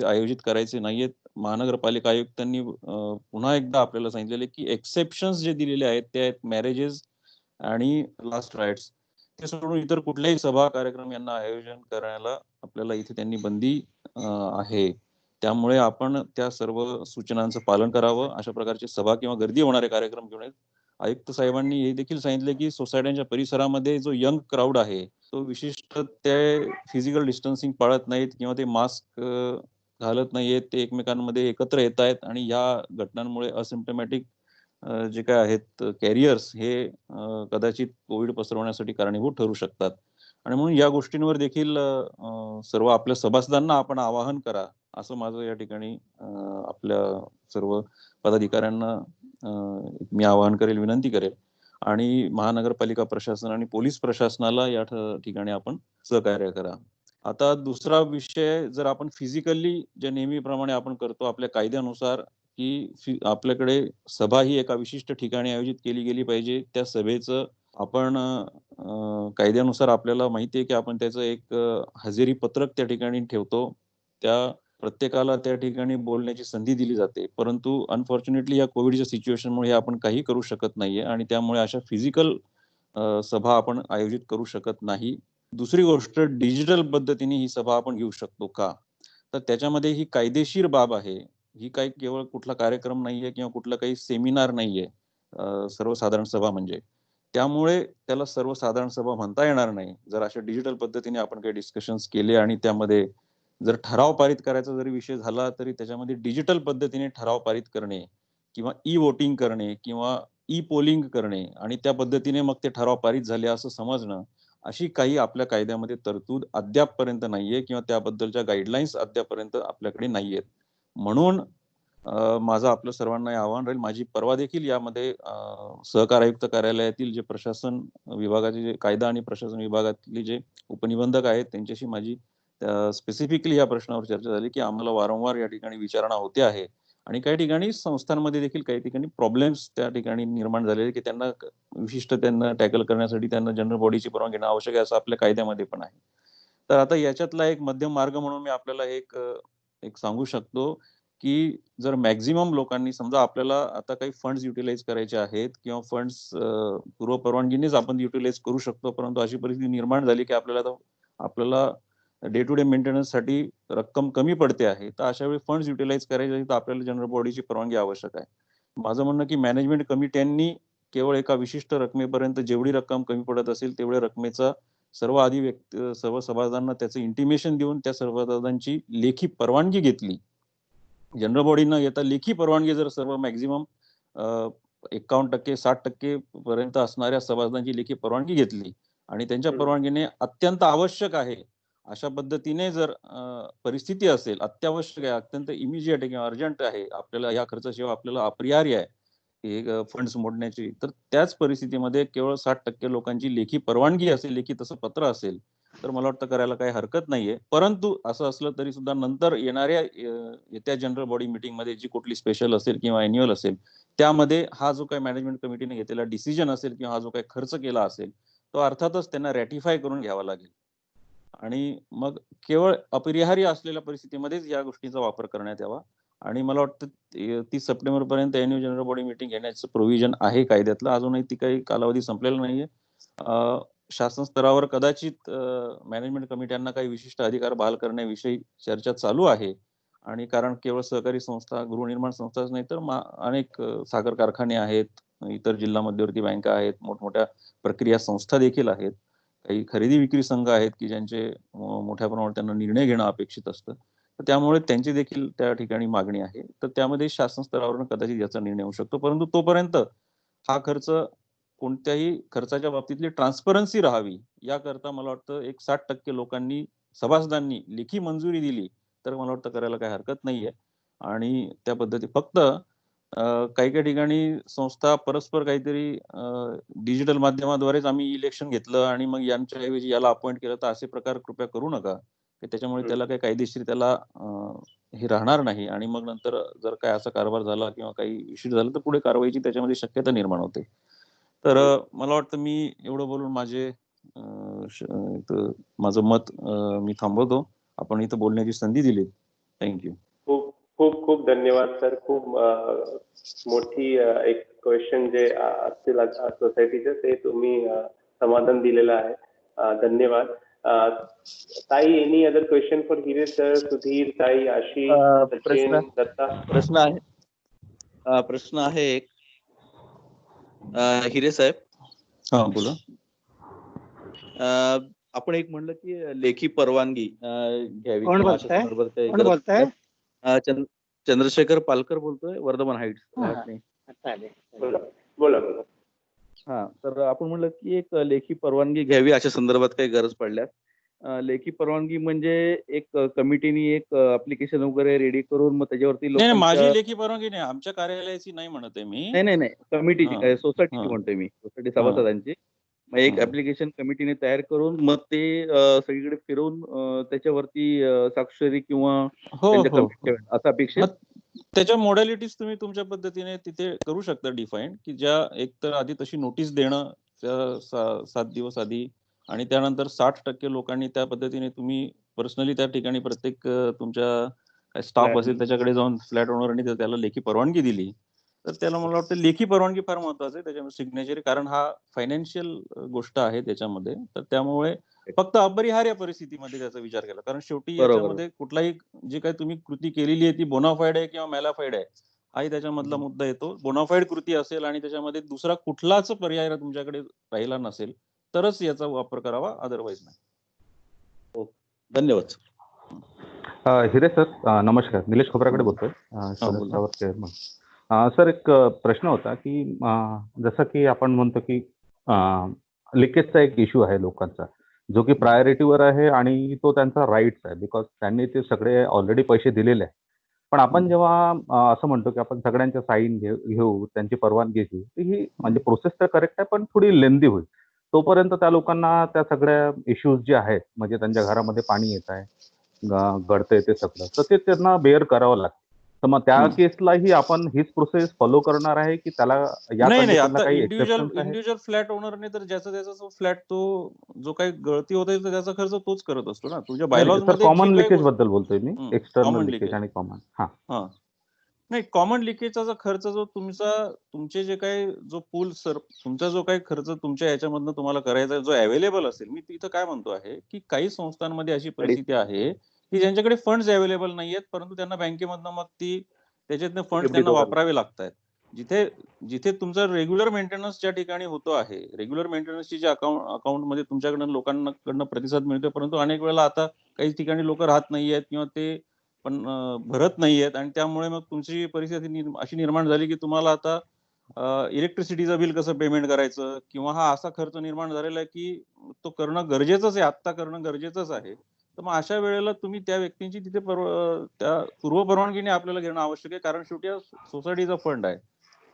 आयोजित करायचे नाहीयेत. महानगरपालिका आयुक्तांनी पुन्हा एकदा आपल्याला सांगितलेले की एक्सेप्शन्स जे दिलेले आहेत ते आहेत मॅरेजेस आणि लास्ट राईट्स. ते सोडून इतर कुठल्याही सभा कार्यक्रम यांना आयोजन करायला आपल्याला इथे त्यांनी बंदी आहे. त्यामुळे आपण त्या सर्व सूचनांचं पालन करावं. अशा प्रकारचे सभा किंवा गर्दी होणारे कार्यक्रम घेऊन आयुक्त साहेबांनी हे देखील सांगितले की सोसायट्यांच्या परिसरामध्ये जो यंग क्राऊड आहे तो विशिष्ट ते फिजिकल डिस्टन्सिंग पाळत नाहीत किंवा ते मास्क घालत नाहीयेत, ते एकमेकांमध्ये एकत्र येत आहेत आणि या घटनांमुळे असिम्प्टमॅटिक जे काय आहेत कॅरियर्स हे कदाचित कोविड पसरवण्यासाठी कारणीभूत ठरू शकतात. आणि म्हणून या गोष्टींवर देखील सर्व आपल्या सभासदांना आपण आवाहन करा असं माझं या ठिकाणी आपल्या सर्व पदाधिकाऱ्यांना मी आवाहन करेल, विनंती करेल. आणि महानगरपालिका प्रशासन आणि पोलीस प्रशासनाला या ठिकाणी आपण सहकार्य करा. आता दुसरा विषय, जर आपण फिजिकली जे नेहमीप्रमाणे आपण करतो आपल्या कायद्यानुसार की आपल्याकडे सभा ही एका विशिष्ट ठिकाणी आयोजित केली गेली पाहिजे, त्या सभेचं आपण कायद्यानुसार आपल्याला माहिती आहे की आपण त्याचं एक हजेरी पत्रक त्या ठिकाणी ठेवतो. त्या प्रत्येकाला त्या ठिकाणी बोलण्याची संधी दिली जाते. परंतु अनफॉर्च्युनेटली या कोविडच्या सिच्युएशनमुळे आपण काही करू शकत नाहीये आणि त्यामुळे अशा फिजिकल सभा आपण आयोजित करू शकत नाही. दुसरी गोष्ट, डिजिटल पद्धतीने ही सभा आपण घेऊ शकतो का, तर त्याच्यामध्ये ही कायदेशीर बाब आहे. ही काही केवळ कुठला कार्यक्रम नाहीये किंवा कुठला काही सेमिनार नाहीये सर्वसाधारण सभा म्हणजे. त्यामुळे त्याला सर्वसाधारण सभा म्हणता येणार नाही. जर अशा डिजिटल पद्धतीने आपण काही डिस्कशन्स केले आणि त्यामध्ये जर ठराव पारित करायचा जरी विषय झाला तरी त्याच्यामध्ये डिजिटल पद्धतीने ठराव पारित करणे किंवा ई वोटिंग करणे किंवा ई पोलिंग करणे आणि त्या पद्धतीने मग ते ठराव पारित झाले असं समजणं, अशी काही आपल्या कायद्यामध्ये तरतूद अद्यापपर्यंत नाहीये किंवा त्याबद्दलच्या गाईडलाईन्स अद्यापपर्यंत आपल्याकडे नाहीयेत. म्हणून माझं आपलं सर्वांना हे आव्हान राहील. माझी परवा देखील यामध्ये सहकार आयुक्त कार्यालयातील जे प्रशासन विभागाचे जे कायदा आणि प्रशासन विभागातले जे उपनिबंधक आहेत त्यांच्याशी माझी स्पेसिफिकली या प्रश्नावर चर्चा झाली की आम्हाला वारंवार या ठिकाणी विचारणा होते आहे आणि काही ठिकाणी संस्थांमध्ये देखील काही ठिकाणी प्रॉब्लेम्स त्या ठिकाणी निर्माण झालेले की त्यांना टॅकल करण्यासाठी त्यांना जनरल बॉडीची परवानगी घेणं आवश्यक आहे असं आपल्या कायद्यामध्ये पण आहे. तर आता याच्यातला एक मध्यम मार्ग म्हणून मी आपल्याला एक सांगू शकतो की जर मॅक्झिमम लोकांनी समजा आपल्याला आता काही फंड्स युटिलाइज करायचे आहेत किंवा फंड्स पूर्व परवानगीनेच आपण युटिलाइज करू शकतो, परंतु अशी परिस्थिती निर्माण झाली की आपल्याला डे टू डे मेंटेनन्ससाठी रक्कम कमी पडते आहे, तर अशा वेळी फंड्स युटिलाइज करायचे आहेत तर आपल्याला जनरल बॉडीची परवानगी आवश्यक आहे. माझं म्हणणं की मॅनेजमेंट कमिट्यांनी केवळ एका विशिष्ट रकमेपर्यंत जेवढी रक्कम कमी पडत असेल तेवढ्या रकमेचा सर्व सभासदांना त्याचं इंटिमेशन देऊन त्या सभासदांची लेखी परवानगी घेतली. जनरल बॉडी न येता लेखी परवानगी जर सर्व मॅक्झिमम 51% 60% पर्यंत असणाऱ्या सभासदांची लेखी परवानगी घेतली आणि त्यांच्या परवानगीने अत्यंत आवश्यक आहे अशा पद्धतीने जर परिस्थिती असेल, अत्यावश्यक आहे, अत्यंत इमिजिएट आहे किंवा अर्जंट आहे, आपल्याला या खर्चाशिवाय आपल्याला अपरिहार्य आहे फंड्स मोडण्याची, तर त्याच परिस्थितीमध्ये केवळ 60% लोकांची लेखी परवानगी असेल, लेखी तसं पत्र असेल तर मला वाटतं करायला काही हरकत नाहीये. परंतु असं असलं तरी सुद्धा नंतर येत्या जनरल बॉडी मीटिंग मध्ये जी कुठली स्पेशल असेल किंवा अॅन्युअल असेल त्यामध्ये हा जो काही मॅनेजमेंट कमिटीने घेतलेला डिसिजन असेल किंवा हा जो काही खर्च केला असेल तो अर्थातच त्यांना रॅटिफाय करून घ्यावा लागेल आणि मग केवळ अपरिहार्य असलेल्या परिस्थितीमध्येच या गोष्टींचा वापर करण्यात यावा. आणि मला वाटतं 30 सप्टेंबर पर्यंत अॅन्युअल जनरल बॉडी मीटिंग घेण्याचं प्रोव्हिजन आहे कायद्यातलं, अजूनही ती काही कालावधी संपलेला नाहीये. शासन स्तरावर कदाचित मॅनेजमेंट कमिट्यांना काही विशिष्ट अधिकार बहाल करण्याविषयी चर्चा चालू आहे आणि कारण केवळ सहकारी संस्था, गृहनिर्माण संस्थाच नाही तर अनेक साखर कारखाने आहेत, इतर जिल्हा मध्यवर्ती बँका आहेत, मोठमोठ्या प्रक्रिया संस्था देखील आहेत, काही खरेदी विक्री संघ आहेत की ज्यांचे मोठ्या प्रमाणात त्यांना निर्णय घेणं अपेक्षित असतं, तर त्यामुळे त्यांची देखील त्या ठिकाणी मागणी आहे. तर त्यामध्ये शासन स्तरावरून कदाचित याचा निर्णय होऊ शकतो, परंतु तोपर्यंत हा खर्च कोणत्याही खर्चाच्या बाबतीतली ट्रान्सपरन्सी राहावी याकरता मला वाटतं एक 60% लोकांनी सभासदांनी लेखी मंजुरी दिली तर मला वाटतं करायला काही हरकत नाहीये. आणि त्या पद्धती फक्त काही ठिकाणी संस्था परस्पर काहीतरी डिजिटल माध्यमाद्वारेच आम्ही इलेक्शन घेतलं आणि मग यांच्याऐवजी याला अपॉइंट केलं, तर असे प्रकार कृपया करू नका की त्याच्यामुळे त्याला काही कायदेशीर त्याला हे राहणार नाही आणि मग नंतर जर काय असा कारभार झाला किंवा काही इश्यू झाला तर पुढे कारवाईची त्याच्यामध्ये शक्यता निर्माण होते. तर मला वाटतं मी एवढं बोलून माझं मत मी थांबवतो. आपण इथं बोलण्याची संधी दिली. थँक्यू. खूप खूप धन्यवाद सर. खूप मोठी एक क्वेश्चन जे असतील सोसायटीचे ते तुम्ही समाधान दिलेलं आहे. धन्यवाद. ताई, any other question for Hire sir, Sudhir, ताई, आशिष, सचिन, दत्ता? प्रश्न आहे एक. हिरे साहेब. हा बोला. आपण एक म्हणलं की लेखी परवानगी घ्यावी. कोण बोलताय? चंद्रशेखर पालकर बोलतोय, वर्धमान हाईट्स. बोला. हा, तर आपण म्हणलं की एक लेखी परवानगी घ्यावी अशा संदर्भात काही गरज पडल्यास. लेखी परवानगी म्हणजे एक कमिटीने एक ऍप्लिकेशन वगैरे रेडी करून मग त्याच्यावरती माझी लेखी परवानगी नाही, आमच्या कार्यालयाची नाही म्हणत आहे मी. नाही कमिटीची काय सोसायटीची म्हणतोय मी, सोसायटी सभासदांची. मग एक ऍप्लिकेशन कमिटीने तयार करून मग ते सगळीकडे फिरवून त्याच्यावरती स्वाक्षरी किंवा असं अपेक्षित. त्याच्या मॉडॅलिटीज तुम्ही तुमच्या पद्धतीने तिथे करू शकता डिफाईन, की ज्या एकतर आधी तशी नोटीस देणं 7 दिवस आधी आणि त्यानंतर 60% लोकांनी त्या पद्धतीने तुम्ही पर्सनली त्या ठिकाणी प्रत्येक तुमच्या स्टाफ असेल त्याच्याकडे जाऊन फ्लॅट ओनरनी जर त्याला लेखी परवानगी दिली तर त्याला मला वाटतं लेखी परवानगी फार महत्वाचं आहे त्याच्यामध्ये सिग्नेचर, कारण हा फायनान्शियल गोष्ट आहे त्याच्यामध्ये. तर त्यामुळे फक्त अपरिहार्य परिस्थितीमध्ये त्याचा विचार केला, कारण शेवटी याच्यामध्ये कुठलाही जे काही तुम्ही कृती केलेली आहे ती बोनाफाईड आहे किंवा मॅलाफाईड आहे हाही त्याच्यामधला मुद्दा येतो. बोनाफाईड कृती असेल आणि त्याच्यामध्ये दुसरा कुठलाच पर्याय तुमच्याकडे राहिला नसेल तरच याचा वापर करावा, अदरवाईज नाही. धन्यवाद. हिरे सर, नमस्कार. निलेश खोबराकडे बोलतोय, बोला. चेअरमन. सर, एक प्रश्न होता की जसं की आपण म्हणतो की लिकेजचा एक इश्यू आहे लोकांचा, जो की प्रायोरिटीवर आहे आणि तो त्यांचा राईट्स आहे, बिकॉज त्यांनी ते सगळे ऑलरेडी पैसे दिलेले आहे. पण आपण जेव्हा असं म्हणतो की आपण सगळ्यांच्या साईन घेऊ, त्यांची परवानगी घेऊ, तर ही म्हणजे प्रोसेस तर करेक्ट आहे, पण थोडी लेंदी होईल. तोपर्यंत त्या लोकांना त्या सगळ्या इश्यूज जे आहेत, म्हणजे त्यांच्या घरामध्ये पाणी येत आहे, गळतंय ते सगळं, तर ते त्यांना बेअर करावं लागतं. तर मग त्या केसलाही आपण हीच प्रोसेस फॉलो करणार आहे की त्याला या नाही कंडिशनला आता काही इंडिव्हिज्युअल एक्सेप्शन्स आहे? इंडिव्हिज्युअल फ्लॅट ओनरने तर ज्याचा त्याचा फ्लॅट तो जो काही गळती होते त्याचा खर्च तोच करत असतो ना. तुझ्या नाही, बायलॉज सर, मध्ये कॉमन जी लिकेज काही बद्दल बोलतोय मी, एक्सटर्नल कॉमन लिकेज लिकेज आणि कॉमन. हा हा नाही, कॉमन लिकेजचा जो खर्च जो तुमचे जे काही जो पूल सर तुमचा जो काही खर्च तुमच्या याच्यामधनं तुम्हाला करायचा जो अवेलेबल असेल, मी तिथं काय म्हणतो आहे की काही संस्थांमध्ये अशी परिस्थिती आहे की ज्यांच्याकडे फंड्स अवेलेबल नाहीयेत, परंतु त्यांना बँकेमधनं मग त्याच्यातनं फंड्स त्यांना वापरावे लागतात. जिथे जिथे तुमचा रेग्युलर मेंटेनन्स ज्या ठिकाणी होतो आहे, रेग्युलर मेंटेनन्सची जे अकाउंटमध्ये तुमच्याकडनं लोकांकडनं प्रतिसाद मिळतो, परंतु अनेक वेळेला आता काही ठिकाणी लोक राहत नाहीयेत किंवा ते पण भरत नाहीयेत आणि त्यामुळे मग तुमची परिस्थिती अशी निर्माण झाली की तुम्हाला आता इलेक्ट्रिसिटीचं बिल कसं पेमेंट करायचं किंवा हा असा खर्च निर्माण झालेला आहे की तो करणं गरजेचंच आहे, आत्ता करणं गरजेचंच आहे. तर मग अशा वेळेला तुम्ही त्या व्यक्तींची तिथे त्या पूर्वपरवानगीने आपल्याला घेणं आवश्यक आहे, कारण शेवटी हा सोसायटीचा फंड आहे.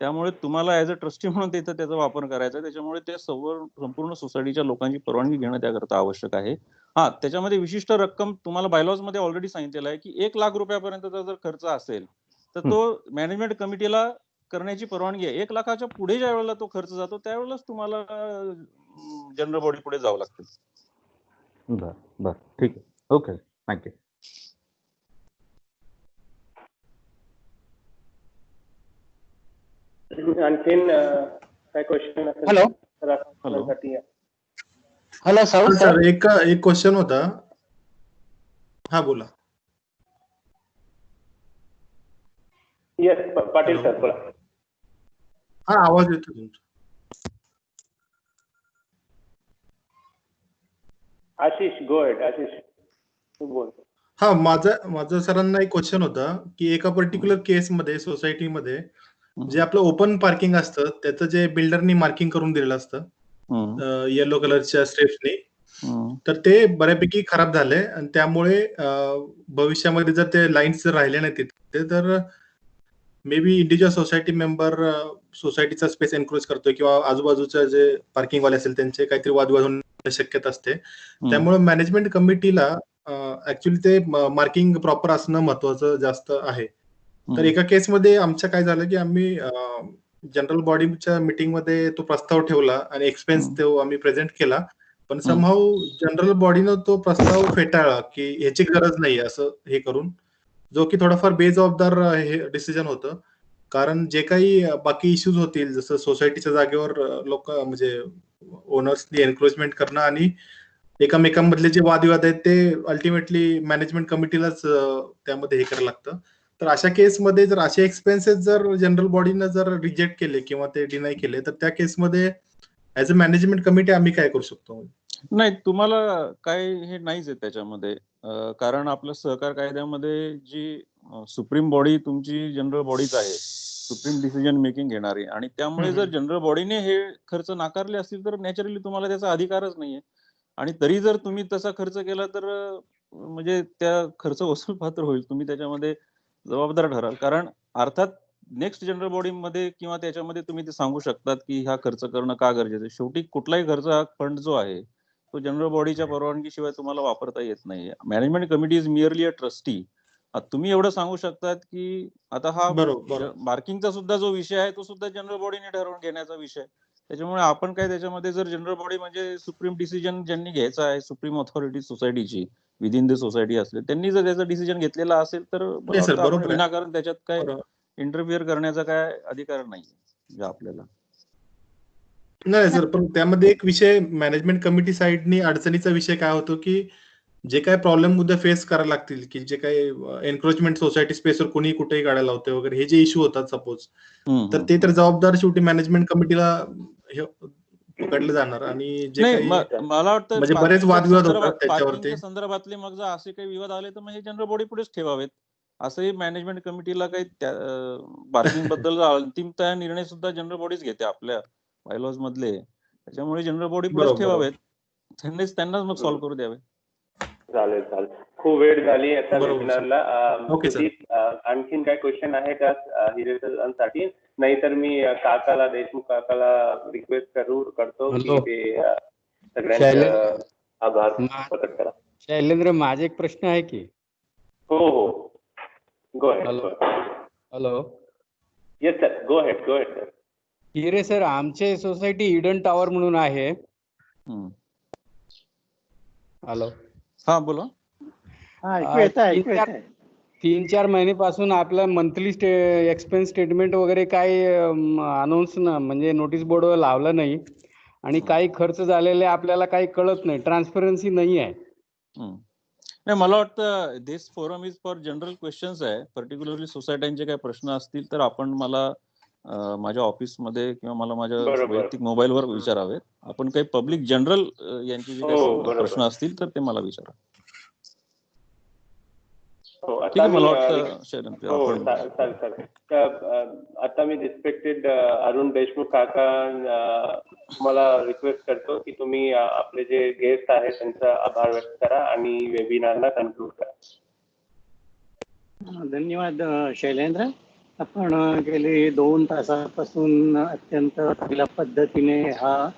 त्यामुळे तुम्हाला ऍज अ ट्रस्टी म्हणून तिथं त्याचा वापर करायचा आहे. त्याच्यामुळे ते संपूर्ण सोसायटीच्या लोकांची परवानगी घेणं त्याकरता आवश्यक आहे. हा, त्याच्यामध्ये विशिष्ट रक्कम तुम्हाला बायलॉज मध्ये ऑलरेडी सांगितलेलं आहे की 1 लाख रुपयापर्यंतचा जर खर्च असेल तर तो मॅनेजमेंट कमिटीला करण्याची परवानगी आहे. 1 लाखाच्या पुढे ज्या वेळेला तो खर्च जातो त्यावेळेलाच तुम्हाला जनरल बॉडी पुढे जावं लागतं. बर, ठीक आहे. Okay, thank you. आणखीन काय क्वेश्चन असेल? हॅलो हॅलो सर, एक क्वेश्चन होता. हा, बोला. येस पाटील सर, बोला. हा, आवाज येतो तुमचा. Ashish, go ahead. आशिष, तू बोल. हा, माझं सरांना एक क्वेश्चन होता की एका पर्टिक्युलर केसमध्ये सोसायटीमध्ये जे आपलं ओपन पार्किंग असतं त्याचं जे बिल्डरनी मार्किंग करून दिलेलं असतं येलो कलरच्या स्ट्रिप्सनी, तर ते बऱ्यापैकी खराब झाले आणि त्यामुळे भविष्यामध्ये जर ते लाईन्स राहिले नाही तिथे तर may be individual society member सोसायटीचा स्पेस एन्क्रोच करतोय किंवा आजूबाजूच्या जे पार्किंग वाले असेल त्यांचे काहीतरी वादविवाद होण्याची शक्यता असते. त्यामुळे मॅनेजमेंट कमिटीला ऍक्च्युली ते मार्किंग प्रॉपर असणं महत्वाचं जास्त आहे. तर एका केसमध्ये आमच्या काय झालं की आम्ही जनरल बॉडीच्या मीटिंग मध्ये तो प्रस्ताव ठेवला आणि एक्सपेन्स तो आम्ही प्रेझेंट केला, पण समहाऊ जनरल बॉडीनं तो प्रस्ताव फेटाळला की ह्याची गरज नाही असं हे करून, जो की थोडाफार बेजबाबदार हे डिसिजन होतं. कारण जे काही बाकी इश्यूज होतील जसं सोसायटीच्या जागेवर लोक म्हणजे ओनर्सनी एन्क्रोचमेंट करणं आणि एकमेकांमधले जे वादविवाद आहेत ते अल्टिमेटली मॅनेजमेंट कमिटीलाच त्यामध्ये हे करायला लागतं. तर अशा केसमध्ये जर असे एक्सपेन्सेस जर जनरल बॉडीनं जर रिजेक्ट केले किंवा ते डिनाय केले तर त्या केसमध्ये ऍज अ मॅनेजमेंट कमिटी आम्ही काय करू शकतो? नाही, तुम्हाला काय हे नाहीच आहे त्याच्यामध्ये, कारण आपल्या सहकार कायद्यामध्ये जी सुप्रीम बॉडी तुमची जनरल बॉडीच आहे, सुप्रीम डिसिजन मेकिंग घेणारी, आणि त्यामुळे जर जनरल बॉडीने हे खर्च नाकारले असतील तर नॅचरली तुम्हाला त्याचा अधिकारच नाहीये. आणि तरी जर तुम्ही तसा खर्च केला तर म्हणजे त्या खर्च वसूल पात्र होईल, तुम्ही त्याच्यामध्ये जबाबदार ठराल. कारण अर्थात नेक्स्ट जनरल बॉडी मध्ये किंवा त्याच्यामध्ये तुम्ही ते सांगू शकतात की हा खर्च करणं का गरजेचं आहे. शेवटी कुठलाही खर्च हा फंड जो आहे तो जनरल बॉडीच्या परवानगीशिवाय तुम्हाला वापरता येत नाही. Management committee is merely a trustee. तुम्ही एवढं सांगू शकतात की आता हा मार्किंगचा सुद्धा जो विषय आहे तो सुद्धा जनरल बॉडीने ठरवून घेण्याचा विषय. त्याच्यामुळे आपण काय त्याच्यामध्ये जर जनरल बॉडी म्हणजे सुप्रीम डिसिजन ज्यांनी घ्यायचा आहे, सुप्रीम ऑथॉरिटी सोसायटीची विदिन द सोसायटी असते, त्यांनी जर त्याचा डिसिजन घेतलेला असेल तर आपण विनाकारण त्याच्यात काय इंटरफिअर करण्याचा काय अधिकार नाही आपल्याला. नाही सर, पण त्यामध्ये एक विषय मॅनेजमेंट कमिटी साइडनी अडचणीचा विषय काय होतो की जे काही प्रॉब्लेम उद्या फेस करायला लागतील, की जे काही एन्क्रोचमेंट सोसायटी स्पेसवर कोणी कुठेही गाड्या लावते वगैरे, हे जे इश्यू होतात सपोज, तर ते तर जबाबदार शेवटी मॅनेजमेंट कमिटीला हे पकडलं जाणार आणि जे नाही काही मला वाटतं म्हणजे बरेच वादविवाद होतात त्याच्यावरती. पार्किंगच्या संदर्भातले मग जर असे काही विवाद आले तर मग हे जनरल बॉडी पुढेच ठेवावेत. असंही मॅनेजमेंट कमिटीला काही पार्किंग बद्दल अंतिमतः निर्णय सुद्धा जनरल बॉडीच घेते आपल्या बायलॉज मधले. त्याच्यामुळे जनरल बॉडी पुढेच ठेवावेत. त्यांनाच मग सॉल्व्ह करू द्यावे. चालेल चालेल. खूप वेळ झाली आता बरोबर, वेबिनारला. Okay, sir. सुदीप, आणखीन काय क्वेश्चन आहे का हिरे सरांसाठी? नाहीतर मी काकाला, देशमुख काकाला रिक्वेस्ट करतो की ते सगळ्यांचे आभार प्रकट करा. शैलेंद्र, माझा एक प्रश्न आहे की. हो हो, go ahead. Hello. Yes sir, go ahead sir. Hire sir, आमचे सोसायटी इडन टॉवर म्हणून आहे. हॅलो. हा बोला. 3-4 महिन्यापासून आपला मंथली एक्सपेन्स स्टेटमेंट वगैरे काही अनाऊन्स म्हणजे नोटीस बोर्डवर लावलं नाही आणि काही खर्च झालेले आपल्याला काही कळत नाही. ट्रान्सपरन्सी नाही आहे. नाही, मला वाटतं this forum is for general questions आहे. पर्टिक्युलरली सोसायट्यांचे काही प्रश्न असतील तर आपण मला माझ्या ऑफिसमध्ये किंवा मला माझ्या वैयक्तिक मोबाईलवर विचारावेत. आपण काही पब्लिक जनरल यांचे जे काही प्रश्न असतील तर ते मला विचारा. ठीक आहे, मला वाटतं आता मी रिस्पेक्टेड अरुण देशमुख काका तुम्हाला रिक्वेस्ट करतो की तुम्ही आपले जे गेस्ट आहेत त्यांचा आभार व्यक्त करा आणि वेबिनारला कन्क्लूड करा. धन्यवाद शैलेंद्र. आपण गेले 2 तासापासून अत्यंत चांगल्या पद्धतीने हा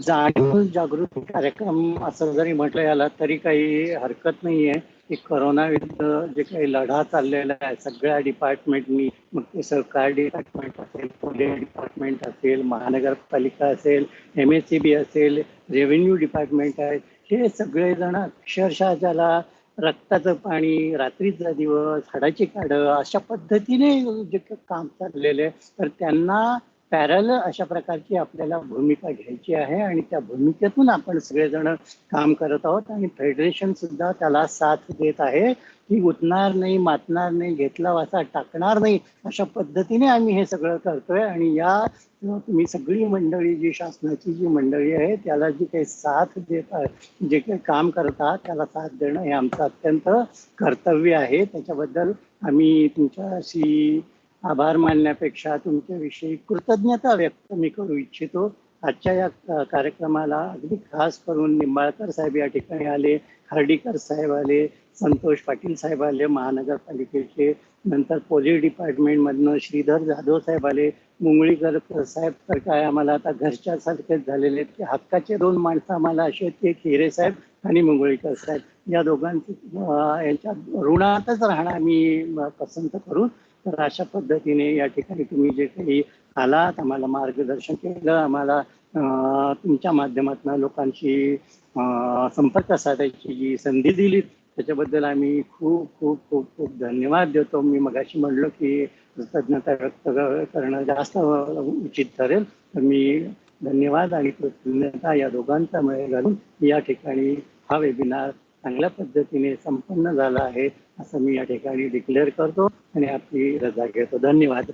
जाणीव जागृती कार्यक्रम असं जरी म्हटलं याला तरी काही हरकत नाही आहे की कोरोना विरुद्ध जे काही लढा चाललेला आहे सगळ्या डिपार्टमेंटनी, मग ते सहकार डिपार्टमेंट असेल, पोलीस डिपार्टमेंट असेल, महानगरपालिका असेल, MSCB असेल, रेव्हेन्यू डिपार्टमेंट आहे, हे सगळेजण अक्षरशः ज्याला रक्ताचं पाणी, रात्रीचा दिवस, हाडाची काढं अशा पद्धतीने जे काम चाललेलं आहे तर त्यांना पॅरल अशा प्रकारची आपल्याला भूमिका घ्यायची आहे आणि त्या भूमिकेतून आपण सगळेजण काम करत आहोत आणि फेडरेशन सुद्धा त्याला साथ देत आहे की उठणार नाही, मातणार नाही, घेतला वासा टाकणार नाही अशा पद्धतीने आम्ही हे सगळं करतोय. आणि या तुम्ही सगळी मंडळी जी शासनाची जी मंडळी आहे त्याला जी काही साथ देत आहे, जे काही काम करत आहात त्याला साथ देणं हे आमचं अत्यंत कर्तव्य आहे. त्याच्याबद्दल आम्ही तुमच्याशी आभार मानण्यापेक्षा तुमच्याविषयी कृतज्ञता व्यक्त मी करू इच्छितो. आजच्या या कार्यक्रमाला अगदी खास करून निंबाळकर साहेब या ठिकाणी आले, खार्डीकर साहेब आले, संतोष पाटील साहेब आले महानगरपालिकेचे, नंतर पोलीस डिपार्टमेंटमधनं श्रीधर जाधव साहेब आले, मुंगळीकर साहेब तर काय आम्हाला आता घरच्यासारखेच झालेले आहेत की हक्काचे 2 माणसं आम्हाला असे आहेत, एक हिरे साहेब आणि मुंगळीकर साहेब. या दोघांचं यांच्या ऋणातच राहणं आम्ही पसंत करू. तर अशा पद्धतीने या ठिकाणी तुम्ही जे काही आलात, आम्हाला मार्गदर्शन केलं, आम्हाला तुमच्या माध्यमातून लोकांशी संपर्क साधायची जी संधी दिली त्याच्याबद्दल आम्ही खूप खूप खूप खूप धन्यवाद देतो. मी मगाशी म्हणलो की कृतज्ञता व्यक्त करणं जास्त उचित ठरेल, तर मी धन्यवाद आणि कृतज्ञता या दोघांचा मेळ घालून या ठिकाणी हा वेबिनार चांगल्या पद्धतीने संपन्न झाला आहे असं मी या ठिकाणी डिक्लेअर करतो आणि आपली रजा घेतो. धन्यवाद.